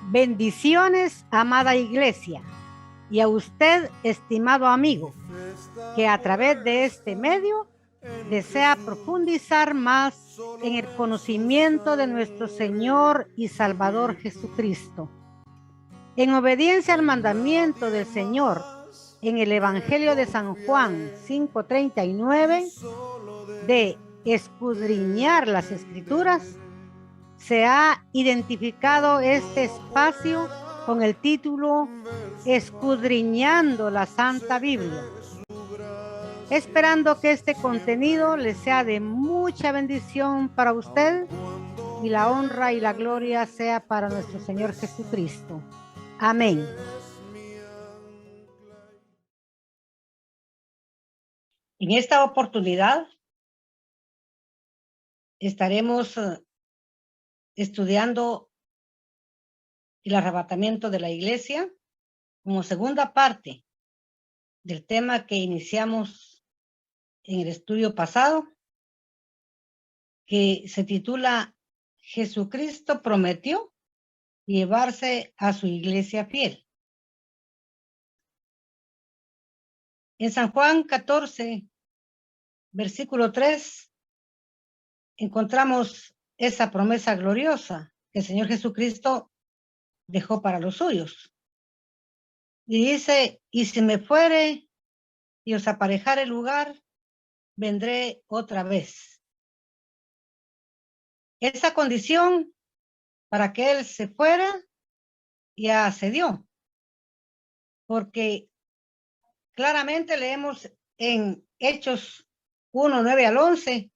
Bendiciones, amada iglesia, y a usted, estimado amigo, que a través de este medio desea profundizar más en el conocimiento de nuestro Señor y Salvador Jesucristo. En obediencia al mandamiento del Señor en el Evangelio de San Juan 5:39, de escudriñar las Escrituras, se ha identificado este espacio con el título Escudriñando la Santa Biblia, esperando que este contenido le sea de mucha bendición para usted y la honra y la gloria sea para nuestro Señor Jesucristo. Amén. En esta oportunidad estaremos estudiando el arrebatamiento de la iglesia como segunda parte del tema que iniciamos en el estudio pasado, que se titula Jesucristo prometió llevarse a su iglesia fiel. En San Juan 14, versículo 3, encontramos esa promesa gloriosa que el Señor Jesucristo dejó para los suyos. Y dice, y si me fuere y os aparejare el lugar, vendré otra vez. Esa condición para que Él se fuera ya se dio, porque claramente leemos en Hechos 1, 9 al 11,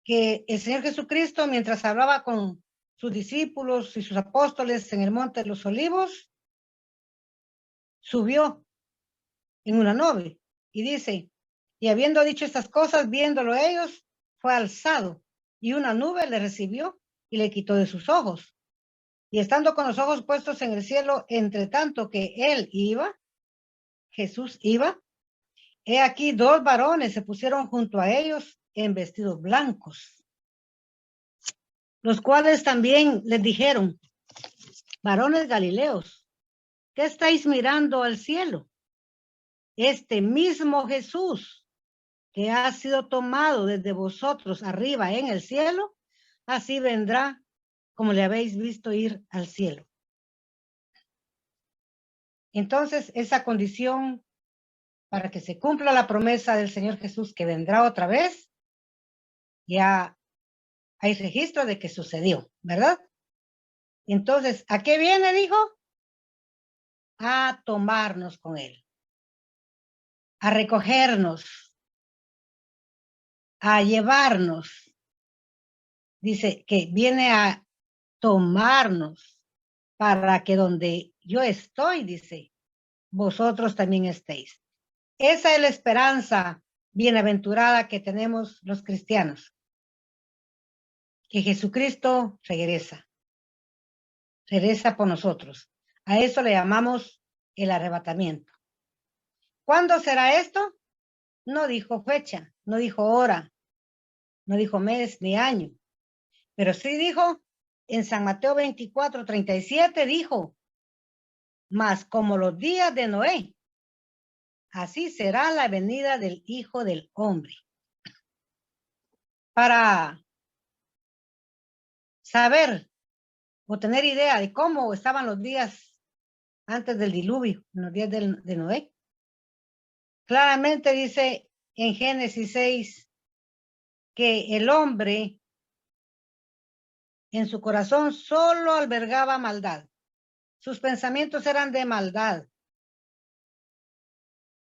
que el Señor Jesucristo, mientras hablaba con sus discípulos y sus apóstoles en el Monte de los Olivos, subió en una nube y dice, y habiendo dicho estas cosas, viéndolo ellos, fue alzado y una nube le recibió y le quitó de sus ojos. Y estando con los ojos puestos en el cielo, entre tanto que él iba, Jesús iba, he aquí 2 varones se pusieron junto a ellos en vestidos blancos, los cuales también les dijeron, varones galileos, ¿qué estáis mirando al cielo? Este mismo Jesús que ha sido tomado desde vosotros arriba en el cielo, así vendrá como le habéis visto ir al cielo. Entonces, esa condición para que se cumpla la promesa del Señor Jesús que vendrá otra vez, ya hay registro de que sucedió, ¿verdad? Entonces, ¿a qué viene? Dijo, a tomarnos con Él, a recogernos, a llevarnos. Dice que viene a tomarnos para que donde yo estoy, dice, vosotros también estéis. Esa es la esperanza bienaventurada que tenemos los cristianos, que Jesucristo regresa por nosotros. A eso le llamamos el arrebatamiento. ¿Cuándo será esto? No dijo fecha, no dijo hora, no dijo mes ni año, pero sí dijo en San Mateo 24:37, dijo, mas como los días de Noé, así será la venida del Hijo del Hombre. Para saber o tener idea de cómo estaban los días antes del diluvio, en los días de Noé, claramente dice en Génesis 6 que el hombre en su corazón solo albergaba maldad. Sus pensamientos eran de maldad.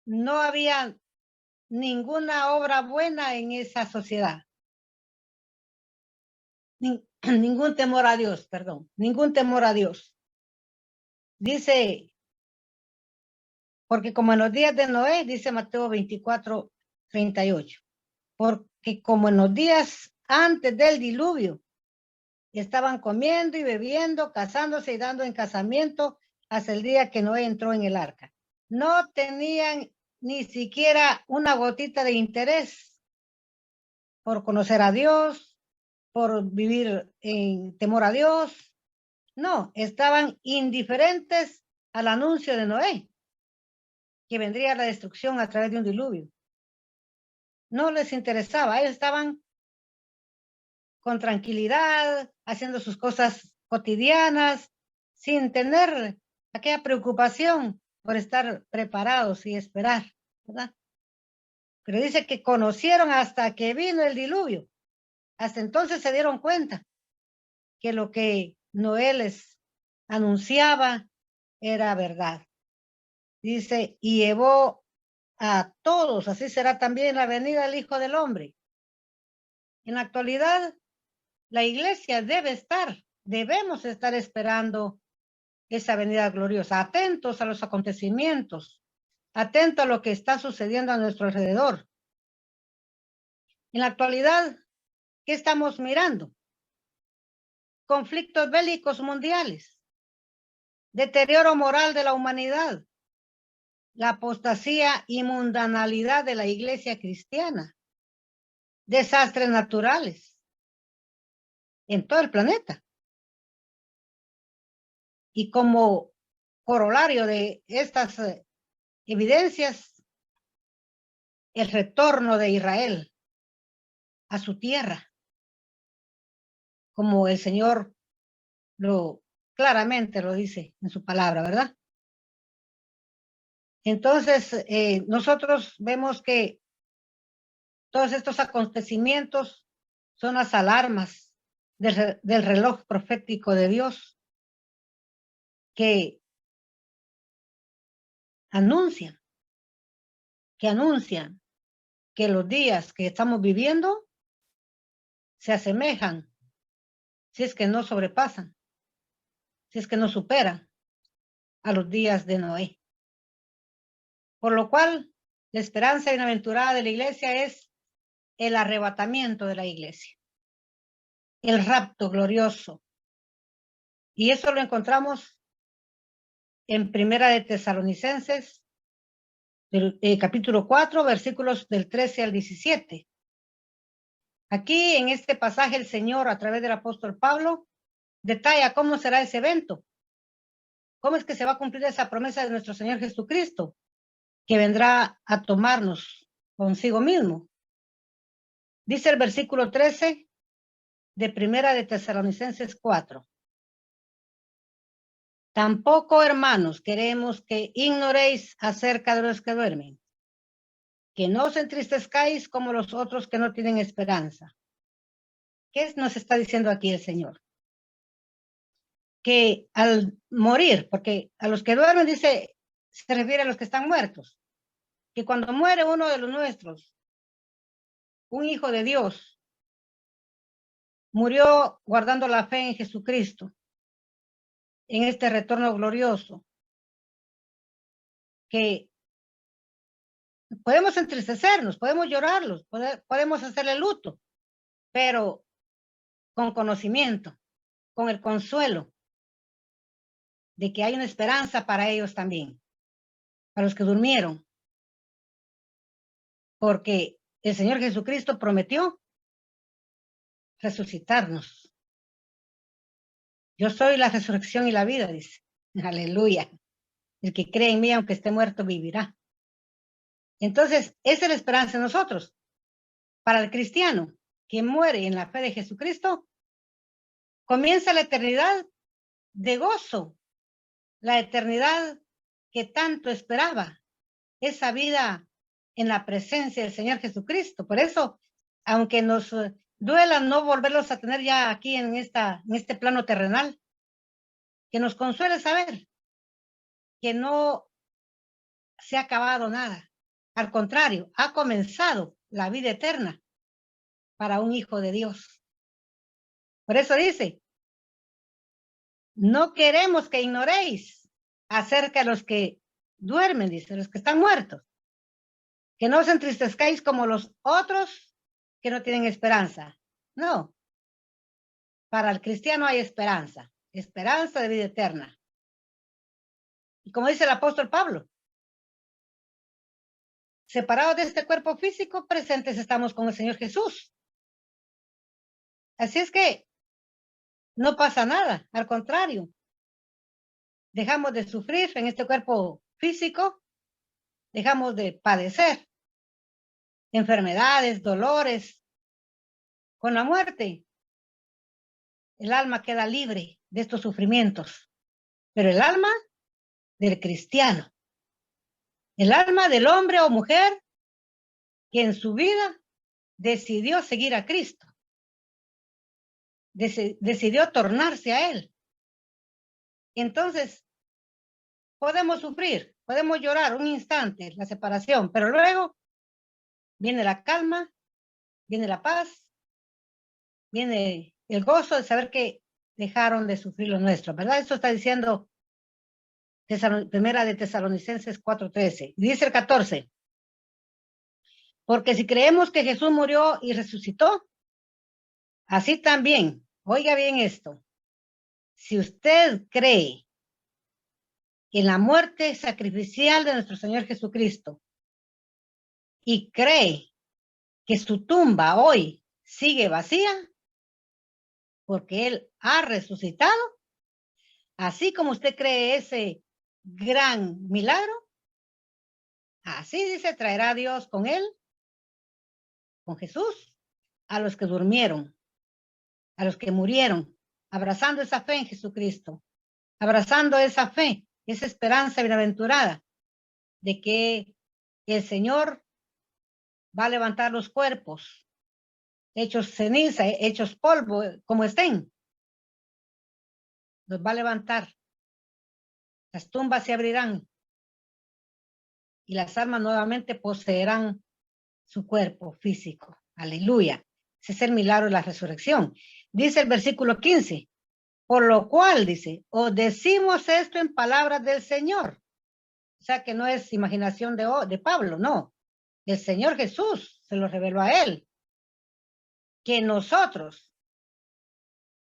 No había ninguna obra buena en esa sociedad. Ningún temor a Dios, perdón, ningún temor a Dios. Dice, porque como en los días de Noé, dice Mateo 24:38, porque como en los días antes del diluvio, estaban comiendo y bebiendo, casándose y dando en casamiento hasta el día que Noé entró en el arca. No tenían ni siquiera una gotita de interés por conocer a Dios, por vivir en temor a Dios. No, estaban indiferentes al anuncio de Noé, que vendría la destrucción a través de un diluvio. No les interesaba, ellos estaban con tranquilidad, haciendo sus cosas cotidianas, sin tener aquella preocupación por estar preparados y esperar, ¿verdad? Pero dice que conocieron hasta que vino el diluvio. Hasta entonces se dieron cuenta que lo que Noé les anunciaba era verdad. Dice, y llevó a todos, así será también la venida del Hijo del Hombre. En la actualidad, la iglesia debemos estar esperando esa venida gloriosa, atentos a los acontecimientos, atentos a lo que está sucediendo a nuestro alrededor. En la actualidad, ¿qué estamos mirando? Conflictos bélicos mundiales, deterioro moral de la humanidad, la apostasía y mundanalidad de la iglesia cristiana, desastres naturales en todo el planeta. Y como corolario de estas evidencias, el retorno de Israel a su tierra, como el Señor lo claramente lo dice en su palabra, ¿verdad? Entonces, nosotros vemos que todos estos acontecimientos son las alarmas del reloj profético de Dios que anuncian, que los días que estamos viviendo se asemejan, si es que no sobrepasan, si es que no superan a los días de Noé. Por lo cual, la esperanza bienaventurada de la iglesia es el arrebatamiento de la iglesia, el rapto glorioso. Y eso lo encontramos en Primera de Tesalonicenses, capítulo 4, versículos del 13 al 17. Aquí en este pasaje el Señor, a través del apóstol Pablo, detalla cómo será ese evento, cómo es que se va a cumplir esa promesa de nuestro Señor Jesucristo, que vendrá a tomarnos consigo mismo. Dice el versículo 13 de Primera de Tesalonicenses 4. Tampoco, hermanos, queremos que ignoréis acerca de los que duermen, que no os entristezcáis como los otros que no tienen esperanza. ¿Qué nos está diciendo aquí el Señor? Que al morir, porque a los que duermen dice, se refiere a los que están muertos, que cuando muere uno de los nuestros, un hijo de Dios, murió guardando la fe en Jesucristo, en este retorno glorioso, que podemos entristecernos, podemos llorarlos, podemos hacerle luto, pero con conocimiento, con el consuelo de que hay una esperanza para ellos también, para los que durmieron, porque el Señor Jesucristo prometió resucitarnos. Yo soy la resurrección y la vida, dice. Aleluya. El que cree en mí, aunque esté muerto, vivirá. Entonces, esa es la esperanza de nosotros. Para el cristiano que muere en la fe de Jesucristo, comienza la eternidad de gozo, la eternidad que tanto esperaba, esa vida en la presencia del Señor Jesucristo. Por eso, aunque nos duela no volverlos a tener ya aquí en este plano terrenal, que nos consuele saber que no se ha acabado nada. Al contrario, ha comenzado la vida eterna para un hijo de Dios. Por eso dice, no queremos que ignoréis acerca de los que duermen, dice, los que están muertos, que no os entristezcáis como los otros que no tienen esperanza. No, para el cristiano hay esperanza, esperanza de vida eterna. Y como dice el apóstol Pablo, separados de este cuerpo físico, presentes estamos con el Señor Jesús. Así es que no pasa nada, al contrario, dejamos de sufrir en este cuerpo físico, dejamos de padecer enfermedades, dolores. Con la muerte, el alma queda libre de estos sufrimientos, pero el alma del cristiano, el alma del hombre o mujer que en su vida decidió seguir a Cristo, decidió tornarse a Él. Entonces, podemos sufrir, podemos llorar un instante, la separación, pero luego viene la calma, viene la paz, viene el gozo de saber que dejaron de sufrir lo nuestro, ¿verdad? Eso está diciendo Primera de Tesalonicenses 4:13. Dice el 14, porque si creemos que Jesús murió y resucitó, así también, oiga bien esto, si usted cree en la muerte sacrificial de nuestro Señor Jesucristo y cree que su tumba hoy sigue vacía, porque Él ha resucitado, así como usted cree ese gran milagro, así dice, traerá Dios con Él, con Jesús, a los que durmieron, a los que murieron, abrazando esa fe en Jesucristo, abrazando esa fe, esa esperanza bienaventurada de que el Señor va a levantar los cuerpos, hechos ceniza, hechos polvo, como estén, los va a levantar. Las tumbas se abrirán y las almas nuevamente poseerán su cuerpo físico. Aleluya. Ese es el milagro de la resurrección. Dice el versículo 15, por lo cual, dice, os decimos esto en palabras del Señor. O sea que no es imaginación de Pablo, no. El Señor Jesús se lo reveló a él. Que nosotros,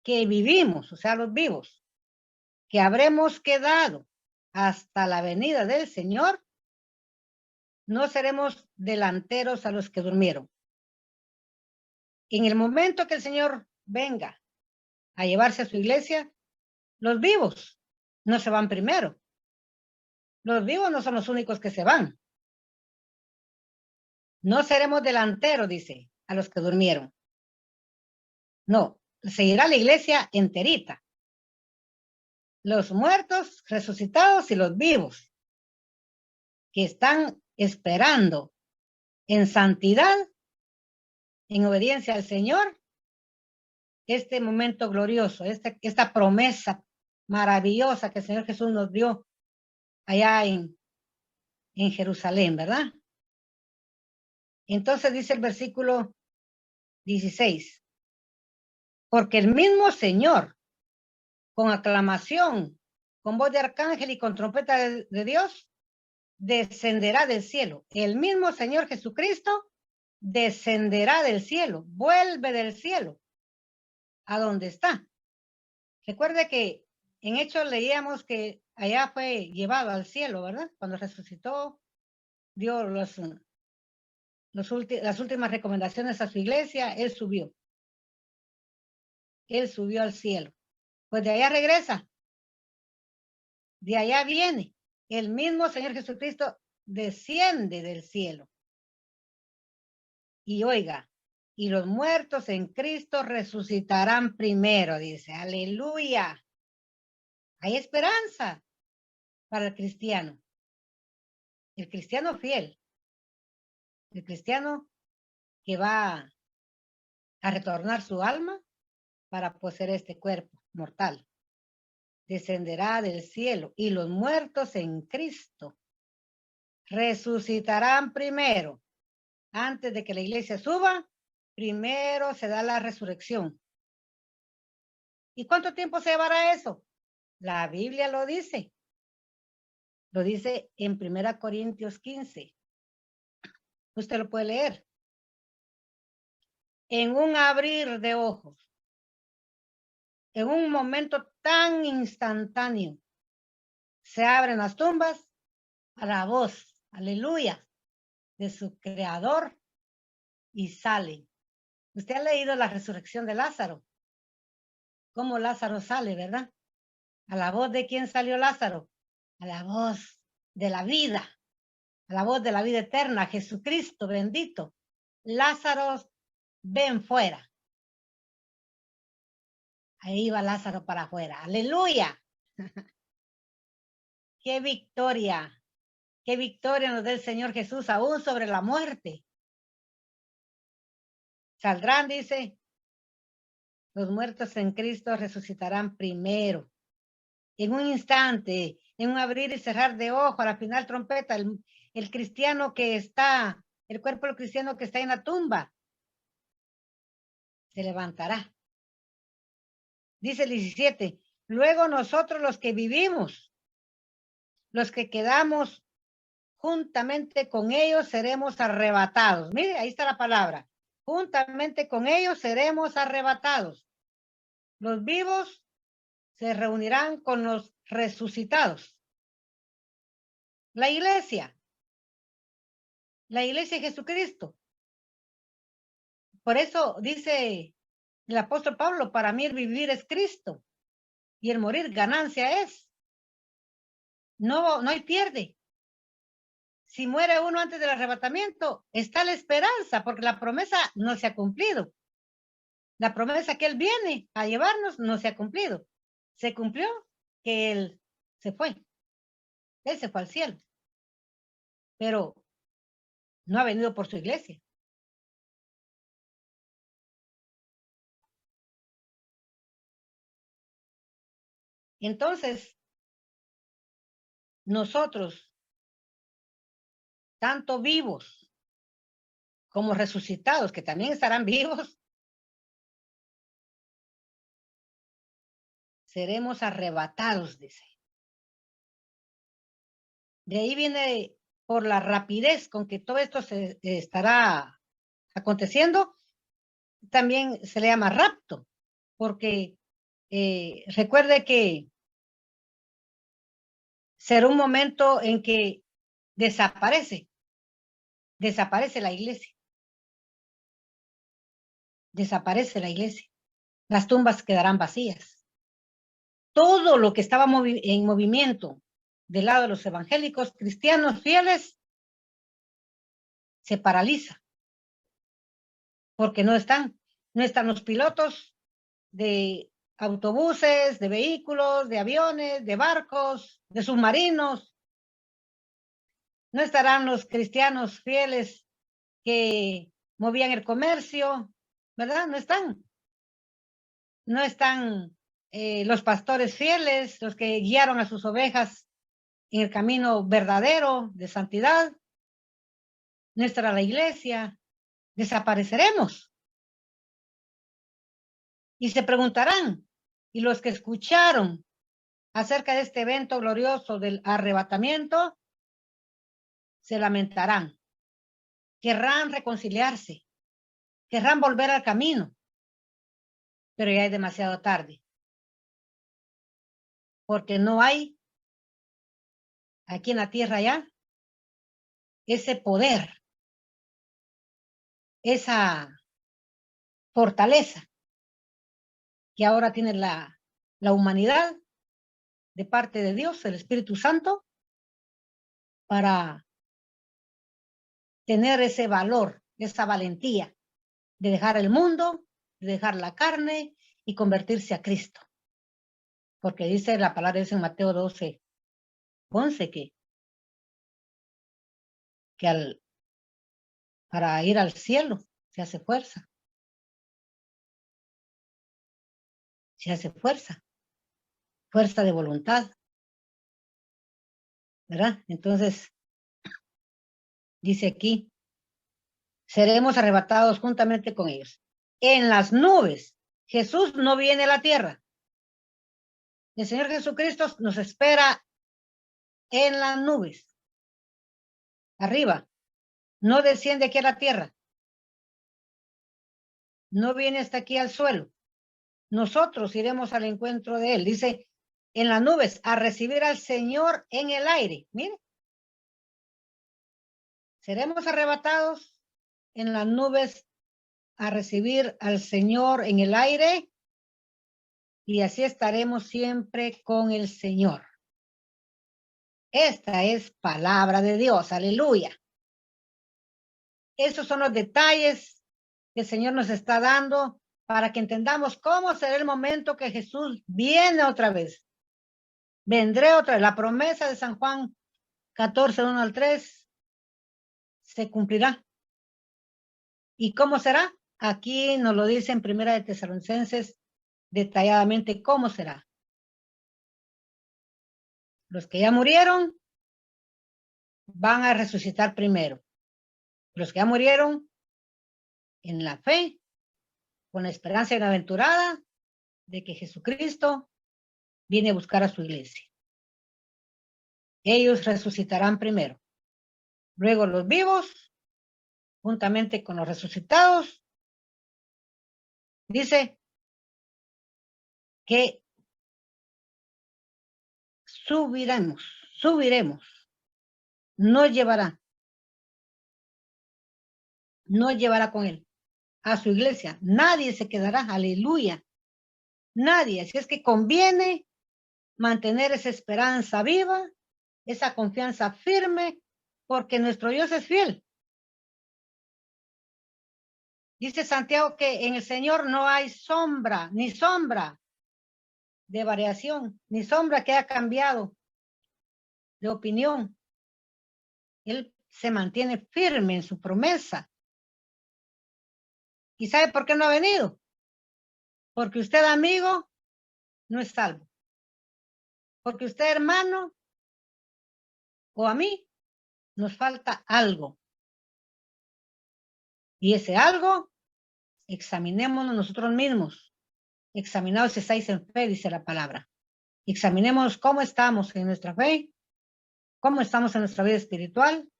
que vivimos, o sea, los vivos, que habremos quedado hasta la venida del Señor, no seremos delanteros a los que durmieron. En el momento que el Señor venga a llevarse a su iglesia, los vivos no se van primero. Los vivos no son los únicos que se van. No seremos delanteros, dice, a los que durmieron. No, seguirá la iglesia enterita. Los muertos, resucitados y los vivos, que están esperando en santidad, en obediencia al Señor, este momento glorioso, esta promesa maravillosa que el Señor Jesús nos dio allá en Jerusalén, ¿verdad? Entonces dice el versículo 16, porque el mismo Señor, con aclamación, con voz de arcángel y con trompeta de Dios, descenderá del cielo. El mismo Señor Jesucristo descenderá del cielo, vuelve del cielo a donde está. Recuerde que en Hechos leíamos que allá fue llevado al cielo, ¿verdad? Cuando resucitó, dio las últimas recomendaciones a su iglesia, él subió al cielo. Pues de allá regresa, de allá viene. El mismo Señor Jesucristo desciende del cielo. Y oiga, y los muertos en Cristo resucitarán primero, dice, aleluya. Hay esperanza para el cristiano fiel, el cristiano que va a retornar su alma para poseer este cuerpo mortal. Descenderá del cielo y los muertos en Cristo resucitarán primero. Antes de que la iglesia suba, primero se da la resurrección. ¿Y cuánto tiempo se llevará eso? La Biblia lo dice. Lo dice en 1 Corintios 15. Usted lo puede leer. En un abrir de ojos, en un momento tan instantáneo, se abren las tumbas a la voz, aleluya, de su creador y salen. Usted ha leído la resurrección de Lázaro. cómo Lázaro sale, ¿verdad? ¿A la voz de quién salió Lázaro? A la voz de la vida, a la voz de la vida eterna, Jesucristo bendito. Lázaro, ven fuera. Ahí va Lázaro para afuera. Aleluya. Qué victoria. Qué victoria nos da el Señor Jesús aún sobre la muerte. Saldrán, dice, los muertos en Cristo resucitarán primero. En un instante, en un abrir y cerrar de ojo, a la final trompeta, el cristiano que está, el cuerpo del cristiano que está en la tumba, se levantará. Dice el 17, luego nosotros los que vivimos, los que quedamos juntamente con ellos seremos arrebatados. Mire, ahí está la palabra. Juntamente con ellos seremos arrebatados. Los vivos se reunirán con los resucitados. La iglesia de Jesucristo. Por eso dice el apóstol Pablo, para mí el vivir es Cristo y el morir ganancia es. No hay pierde. Si muere uno antes del arrebatamiento, está la esperanza, porque la promesa no se ha cumplido. La promesa que Él viene a llevarnos no se ha cumplido. Se cumplió que Él se fue. Él se fue al cielo. Pero no ha venido por su iglesia. Entonces, nosotros, tanto vivos como resucitados, que también estarán vivos, seremos arrebatados, dice. De ahí viene por la rapidez con que todo esto se estará aconteciendo, también se le llama rapto, porque recuerde que será un momento en que desaparece la iglesia, desaparece la iglesia, las tumbas quedarán vacías. Todo lo que estaba en movimiento del lado de los evangélicos cristianos fieles se paraliza, porque no están los pilotos de autobuses, de vehículos, de aviones, de barcos, de submarinos. No estarán los cristianos fieles que movían el comercio, ¿verdad? No están. No están los pastores fieles, los que guiaron a sus ovejas en el camino verdadero de santidad. No estará la iglesia. Desapareceremos. Y se preguntarán, ¿y los que escucharon acerca de este evento glorioso del arrebatamiento? Se lamentarán, querrán reconciliarse, querrán volver al camino, pero ya es demasiado tarde, porque no hay aquí en la tierra ya ese poder, esa fortaleza que ahora tiene la humanidad de parte de Dios, el Espíritu Santo, para tener ese valor, esa valentía de dejar el mundo, de dejar la carne y convertirse a Cristo. Porque dice la palabra de Dios en Mateo 12:11 que para ir al cielo se hace fuerza. Se hace fuerza de voluntad, ¿verdad? Entonces, dice aquí, seremos arrebatados juntamente con ellos. En las nubes, Jesús no viene a la tierra. El Señor Jesucristo nos espera en las nubes, arriba. No desciende aquí a la tierra. No viene hasta aquí al suelo. Nosotros iremos al encuentro de Él. Dice, en las nubes, a recibir al Señor en el aire. Mire, seremos arrebatados en las nubes a recibir al Señor en el aire y así estaremos siempre con el Señor. Esta es palabra de Dios, aleluya. Esos son los detalles que el Señor nos está dando para que entendamos cómo será el momento que Jesús viene otra vez. Vendré otra vez. La promesa de San Juan 14, 1 al 3 se cumplirá. ¿Y cómo será? Aquí nos lo dice en Primera de Tesalonicenses detalladamente cómo será. Los que ya murieron van a resucitar primero. Los que ya murieron en la fe, con la esperanza bienaventurada de que Jesucristo viene a buscar a su iglesia. Ellos resucitarán primero. Luego los vivos, juntamente con los resucitados, dice que subiremos, nos llevará con él a su iglesia. Nadie se quedará, aleluya. Nadie. Así es que conviene mantener esa esperanza viva, esa confianza firme, porque nuestro Dios es fiel. Dice Santiago que en el Señor no hay sombra, ni sombra de variación, ni sombra que haya cambiado de opinión. Él se mantiene firme en su promesa. ¿Y sabe por qué no ha venido? Porque usted, amigo, no es salvo. Porque usted, hermano, o a mí, nos falta algo. Y ese algo, examinémonos nosotros mismos. Examinaos si estáis en fe, dice la palabra. Examinemos cómo estamos en nuestra fe, cómo estamos en nuestra vida espiritual,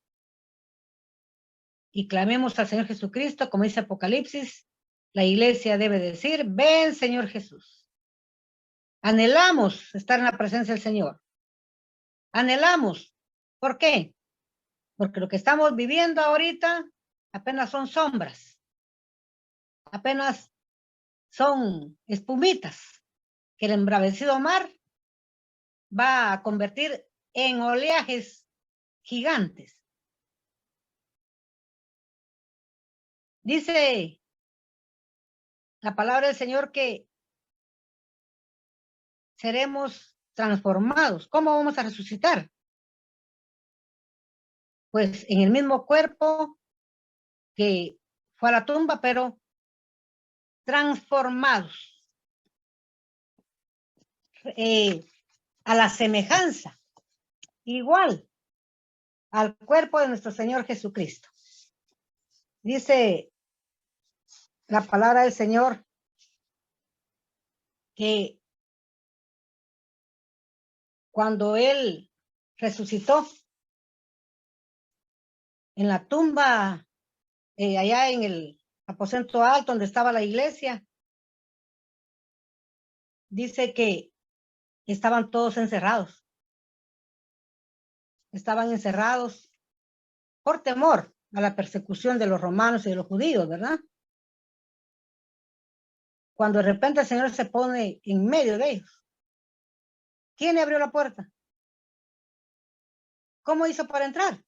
y clamemos al Señor Jesucristo, como dice Apocalipsis. La iglesia debe decir: ven, Señor Jesús. Anhelamos estar en la presencia del Señor. Anhelamos. ¿Por qué? Porque lo que estamos viviendo ahorita apenas son sombras. Apenas son espumitas que el embravecido mar va a convertir en oleajes gigantes. Dice la palabra del Señor que seremos transformados. ¿Cómo vamos a resucitar? Pues en el mismo cuerpo que fue a la tumba, pero transformados a la semejanza, igual al cuerpo de nuestro Señor Jesucristo. Dice la palabra del Señor que cuando Él resucitó en la tumba, allá en el aposento alto donde estaba la iglesia, dice que estaban todos encerrados. Estaban encerrados por temor a la persecución de los romanos y de los judíos, ¿verdad? Cuando de repente el Señor se pone en medio de ellos, ¿quién le abrió la puerta? ¿Cómo hizo para entrar?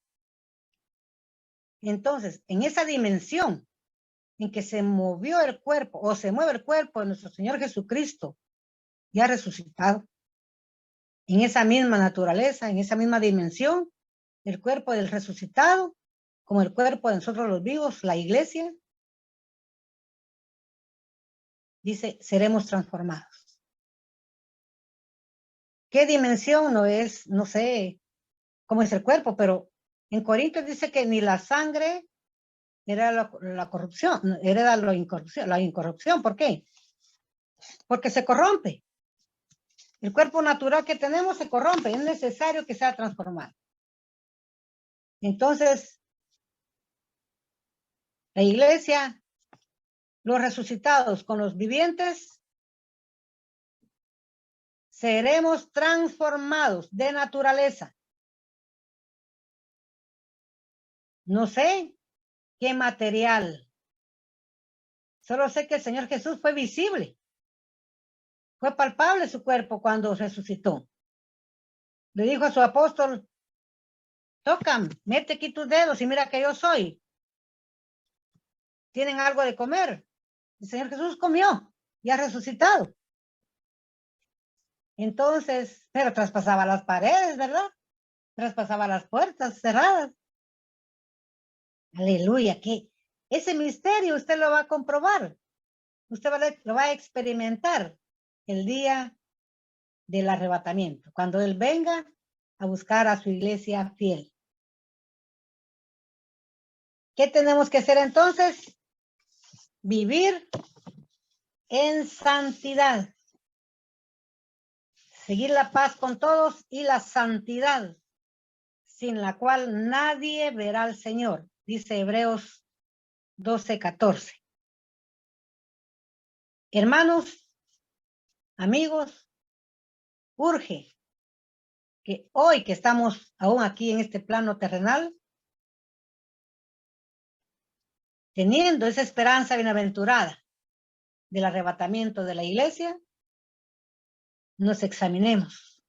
Entonces, en esa dimensión en que se movió el cuerpo o se mueve el cuerpo de nuestro Señor Jesucristo, ya resucitado, en esa misma naturaleza, en esa misma dimensión, el cuerpo del resucitado, como el cuerpo de nosotros los vivos, la iglesia, dice, seremos transformados. ¿Qué dimensión? No es, no sé cómo es el cuerpo, pero en Corintios dice que ni la sangre era la corrupción, hereda la incorrupción. ¿Por qué? Porque se corrompe. El cuerpo natural que tenemos se corrompe, es necesario que sea transformado. Entonces, la iglesia, los resucitados con los vivientes, seremos transformados de naturaleza. No sé qué material. Solo sé que el Señor Jesús fue visible Fue palpable su cuerpo cuando resucitó. Le dijo a su apóstol, tocan, mete aquí tus dedos y mira que yo soy. ¿Tienen algo de comer? El Señor Jesús comió y ha resucitado. Entonces, pero traspasaba las paredes, ¿verdad? Traspasaba las puertas cerradas. Aleluya, que ese misterio usted lo va a comprobar. Usted lo va a experimentar el día del arrebatamiento, cuando Él venga a buscar a su iglesia fiel. ¿Qué tenemos que hacer entonces? Vivir en santidad. Seguir la paz con todos y la santidad, sin la cual nadie verá al Señor, dice Hebreos 12:14. Hermanos, amigos, urge que hoy que estamos aún aquí en este plano terrenal, teniendo esa esperanza bienaventurada del arrebatamiento de la iglesia, nos examinemos.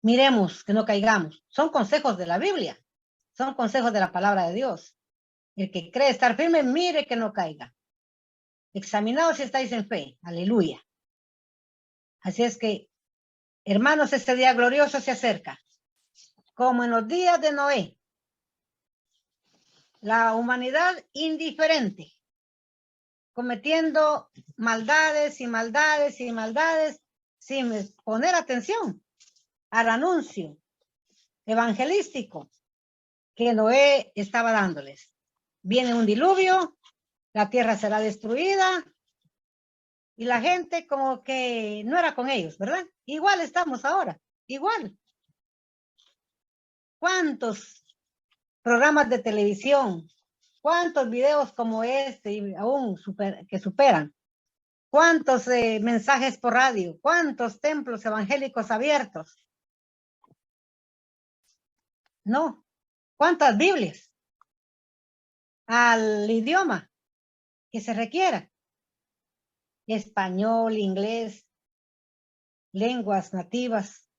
Miremos que no caigamos. Son consejos de la Biblia, son consejos de la palabra de Dios. El que cree estar firme, mire que no caiga. Examinaos si estáis en fe. Aleluya. Así es que, hermanos, este día glorioso se acerca. Como en los días de Noé, la humanidad indiferente, cometiendo maldades y maldades y maldades, sin poner atención al anuncio evangelístico que Noé estaba dándoles. Viene un diluvio, la tierra será destruida, y la gente como que no era con ellos, ¿verdad? Igual estamos ahora, igual. ¿Cuántos programas de televisión, cuántos videos como este y aún que superan? ¿Cuántos mensajes por radio? ¿Cuántos templos evangélicos abiertos? No. ¿Cuántas Biblias? Al idioma que se requiera. Español, inglés, lenguas nativas.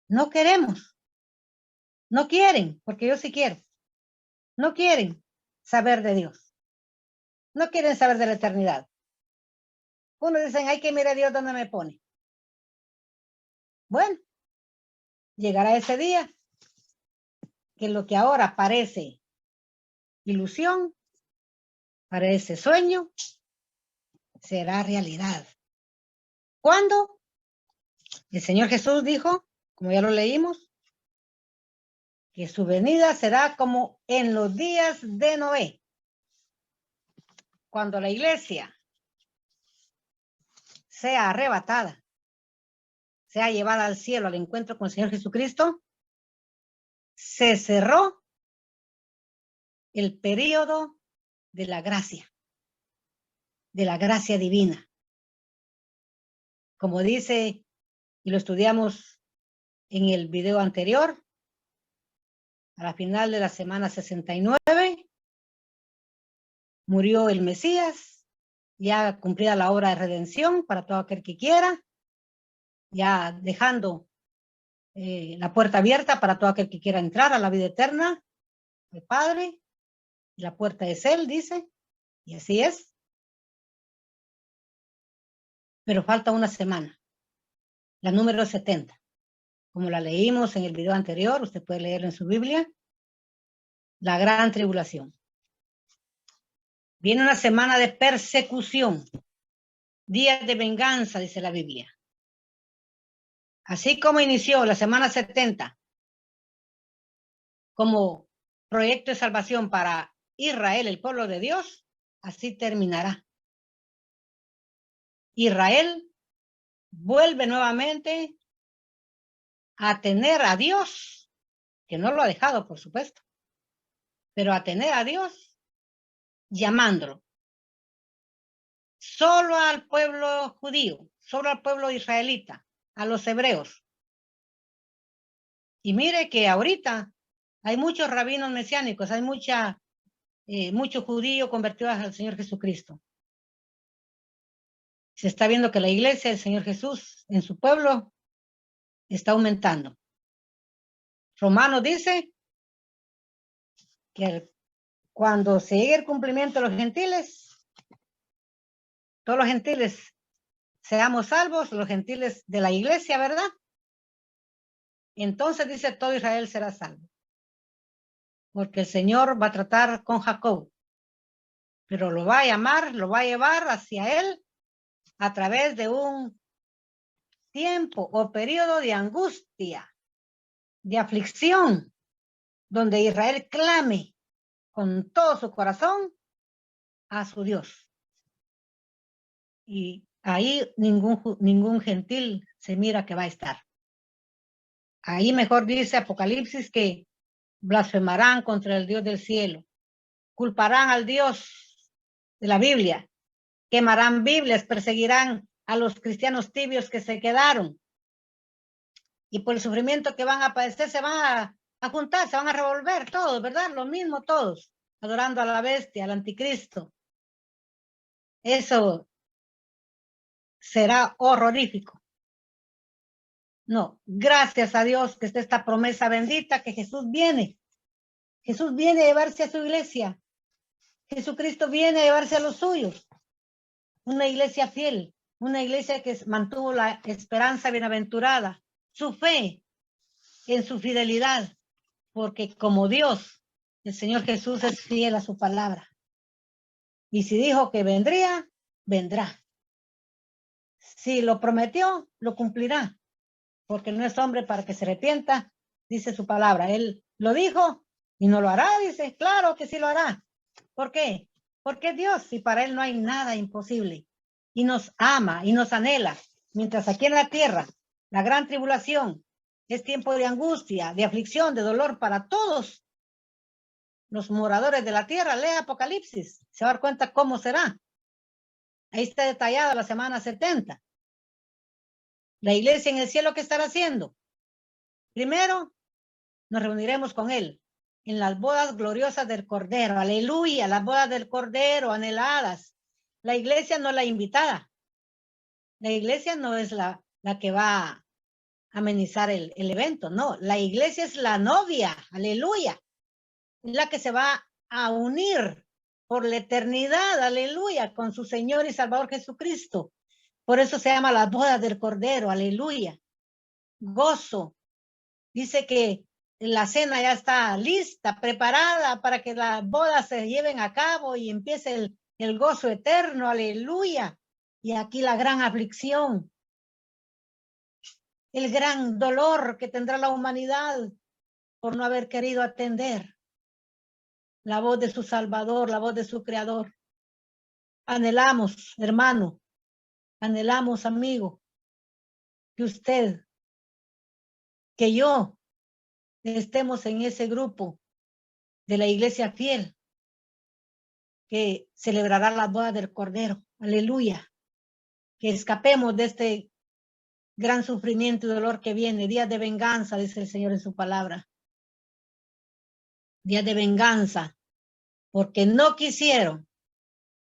No queremos. No quieren, porque yo sí quiero. No quieren saber de Dios. No quieren saber de la eternidad. Unos dicen, hay que mirar a Dios donde me pone. Bueno, llegará ese día que lo que ahora parece ilusión, parece sueño, será realidad. ¿Cuándo? El Señor Jesús dijo, como ya lo leímos, que su venida será como en los días de Noé. Cuando la iglesia sea arrebatada, sea llevada al cielo al encuentro con el Señor Jesucristo, se cerró el período de la gracia divina. Como dice, y lo estudiamos en el video anterior, a la final de la semana 69, murió el Mesías, ya cumplida la obra de redención para todo aquel que quiera, ya dejando la puerta abierta para todo aquel que quiera entrar a la vida eterna, el Padre, y la puerta es Él, dice, y así es. Pero falta una semana, la número 70. Como la leímos en el video anterior, usted puede leerlo en su Biblia, la gran tribulación. Viene una semana de persecución, días de venganza, dice la Biblia. Así como inició la semana 70 como proyecto de salvación para Israel, el pueblo de Dios, así terminará. Israel vuelve nuevamente a tener a Dios, que no lo ha dejado, por supuesto, pero a tener a Dios llamándolo. Solo al pueblo judío, solo al pueblo israelita, a los hebreos. Y mire que ahorita hay muchos rabinos mesiánicos, hay muchos judíos convertidos al Señor Jesucristo. Se está viendo que la iglesia del Señor Jesús en su pueblo está aumentando. Romano dice que cuando se llegue el cumplimiento de los gentiles, todos los gentiles seamos salvos, los gentiles de la iglesia, ¿verdad? Entonces dice, todo Israel será salvo. Porque el Señor va a tratar con Jacob, pero lo va a llamar, lo va a llevar hacia él a través de un tiempo o periodo de angustia, de aflicción, donde Israel clame con todo su corazón a su Dios. Y ahí ningún gentil se mira que va a estar. Ahí mejor dice Apocalipsis que blasfemarán contra el Dios del cielo, culparán al Dios de la Biblia, quemarán Biblias, perseguirán a los cristianos tibios que se quedaron. Y por el sufrimiento que van a padecer se van a juntar, se van a revolver todos, ¿verdad? Lo mismo todos, adorando a la bestia, al anticristo. Eso será horrorífico. No, gracias a Dios que está esta promesa bendita que Jesús viene. Jesús viene a llevarse a su iglesia. Jesucristo viene a llevarse a los suyos. Una iglesia fiel, una iglesia que mantuvo la esperanza bienaventurada, su fe en su fidelidad, porque como Dios, el Señor Jesús es fiel a su palabra. Y si dijo que vendría, vendrá. Si lo prometió, lo cumplirá, porque no es hombre para que se arrepienta, dice su palabra. Él lo dijo y no lo hará, dice, claro que sí lo hará. ¿Por qué? Porque Dios, y para él no hay nada imposible. Y nos ama y nos anhela, mientras aquí en la tierra, la gran tribulación es tiempo de angustia, de aflicción, de dolor para todos los moradores de la tierra. Lea Apocalipsis, se va a dar cuenta cómo será. Ahí está detallada la semana 70. La iglesia en el cielo, ¿qué estará haciendo? Primero, nos reuniremos con él en las bodas gloriosas del Cordero. Aleluya, las bodas del Cordero anheladas. La iglesia no es la invitada. La iglesia no es la que va a amenizar el evento. No, la iglesia es la novia. Aleluya. La que se va a unir por la eternidad. Aleluya. Con su Señor y Salvador Jesucristo. Por eso se llama las bodas del Cordero. Aleluya. Gozo. Dice que la cena ya está lista, preparada para que las bodas se lleven a cabo y empiece el gozo eterno, aleluya. Y aquí la gran aflicción, el gran dolor que tendrá la humanidad por no haber querido atender la voz de su Salvador, la voz de su Creador. Anhelamos, hermano, anhelamos, amigo, que usted, que yo, estemos en ese grupo de la iglesia fiel que celebrará las bodas del Cordero. Aleluya. Que escapemos de este gran sufrimiento y dolor que viene. Días de venganza, dice el Señor en su palabra. Días de venganza. Porque no quisieron.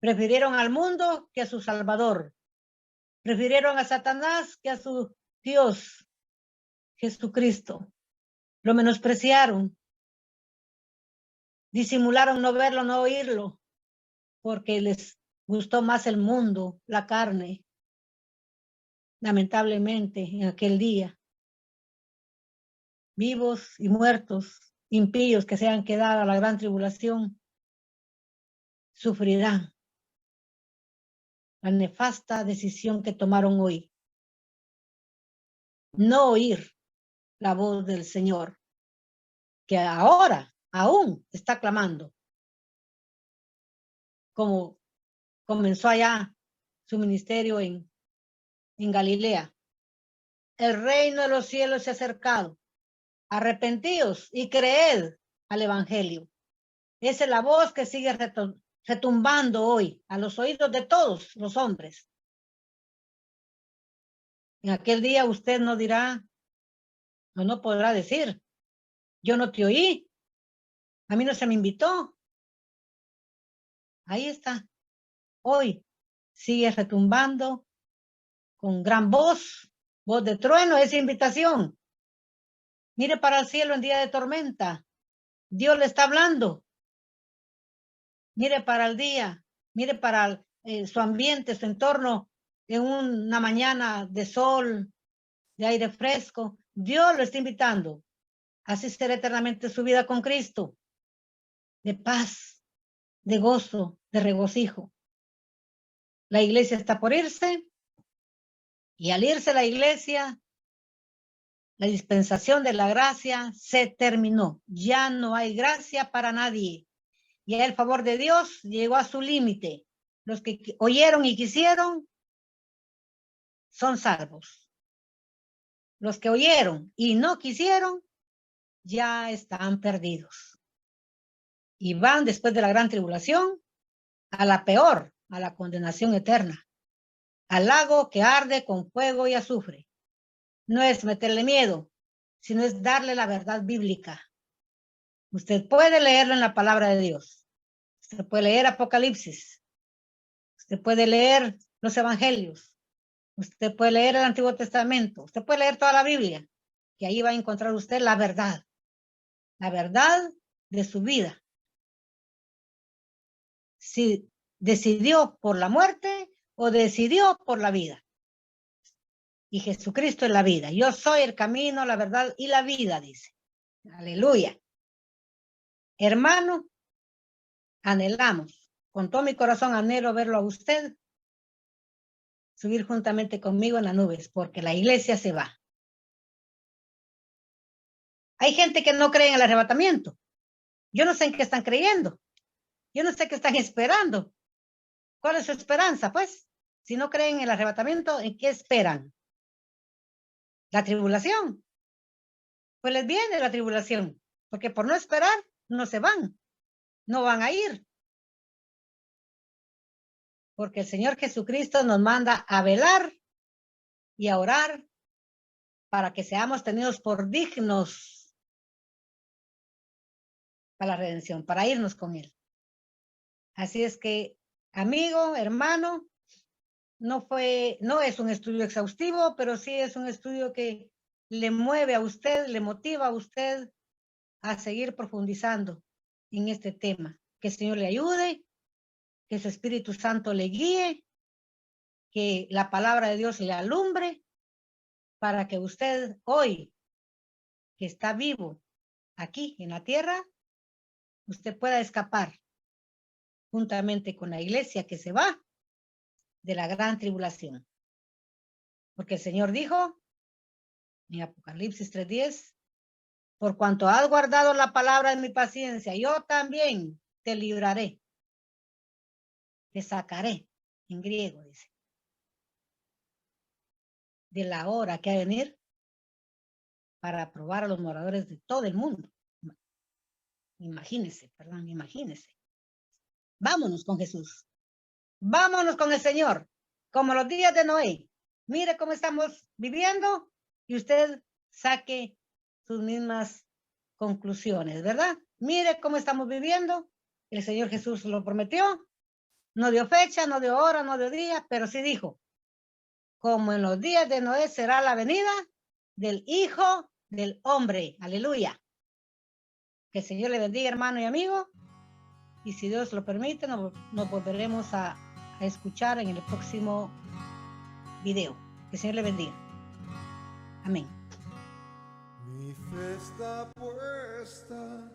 Prefirieron al mundo que a su Salvador. Prefirieron a Satanás que a su Dios, Jesucristo. Lo menospreciaron. Disimularon no verlo, no oírlo. Porque les gustó más el mundo, la carne. Lamentablemente, en aquel día, vivos y muertos, impíos que se han quedado a la gran tribulación, sufrirán la nefasta decisión que tomaron hoy. No oír la voz del Señor, que ahora aún está clamando, como comenzó allá su ministerio en Galilea. El reino de los cielos se ha acercado. Arrepentíos y creed al evangelio. Esa es la voz que sigue retumbando hoy a los oídos de todos los hombres. En aquel día usted no dirá, o no podrá decir, yo no te oí, a mí no se me invitó. Ahí está. Hoy sigue retumbando con gran voz, voz de trueno, es invitación. Mire para el cielo en día de tormenta. Dios le está hablando. Mire para el día, mire para su ambiente, su entorno, en una mañana de sol, de aire fresco. Dios lo está invitando. Así será eternamente su vida con Cristo. De paz, de gozo, de regocijo. La iglesia está por irse. Y al irse la iglesia, la dispensación de la gracia se terminó. Ya no hay gracia para nadie. Ya el favor de Dios llegó a su límite. Los que oyeron y quisieron son salvos. Los que oyeron y no quisieron ya están perdidos. Y van después de la gran tribulación a la peor, a la condenación eterna, al lago que arde con fuego y azufre. No es meterle miedo, sino es darle la verdad bíblica. Usted puede leerlo en la palabra de Dios. Usted puede leer Apocalipsis. Usted puede leer los evangelios. Usted puede leer el Antiguo Testamento. Usted puede leer toda la Biblia. Y ahí va a encontrar usted la verdad. La verdad de su vida. Si decidió por la muerte o decidió por la vida. Y Jesucristo es la vida. Yo soy el camino, la verdad y la vida, dice. Aleluya. Hermano, anhelamos. Con todo mi corazón anhelo verlo a usted subir juntamente conmigo en las nubes, porque la iglesia se va. Hay gente que no cree en el arrebatamiento. Yo no sé en qué están creyendo. Yo no sé qué están esperando. ¿Cuál es su esperanza, pues? Si no creen en el arrebatamiento, ¿en qué esperan? La tribulación. Pues les viene la tribulación, porque por no esperar, no se van. No van a ir. Porque el Señor Jesucristo nos manda a velar y a orar para que seamos tenidos por dignos para la redención, para irnos con Él. Así es que, amigo, hermano, no es un estudio exhaustivo, pero sí es un estudio que le mueve a usted, le motiva a usted a seguir profundizando en este tema. Que el Señor le ayude, que su Espíritu Santo le guíe, que la palabra de Dios le alumbre, para que usted hoy, que está vivo aquí en la tierra, usted pueda escapar juntamente con la iglesia que se va de la gran tribulación. Porque el Señor dijo en Apocalipsis 3:10, por cuanto has guardado la palabra de mi paciencia, yo también te libraré, te sacaré, en griego dice, de la hora que ha de venir para probar a los moradores de todo el mundo. Imagínese. Vámonos con Jesús. Vámonos con el Señor, como los días de Noé. Mire cómo estamos viviendo y usted saque sus mismas conclusiones, ¿verdad? Mire cómo estamos viviendo. El Señor Jesús lo prometió. No dio fecha, no dio hora, no dio día, pero sí dijo, como en los días de Noé será la venida del Hijo del Hombre. Aleluya. Que el Señor le bendiga, hermano y amigo. Y si Dios lo permite, nos volveremos a escuchar en el próximo video. Que el Señor le bendiga. Amén. Mi fe está puesta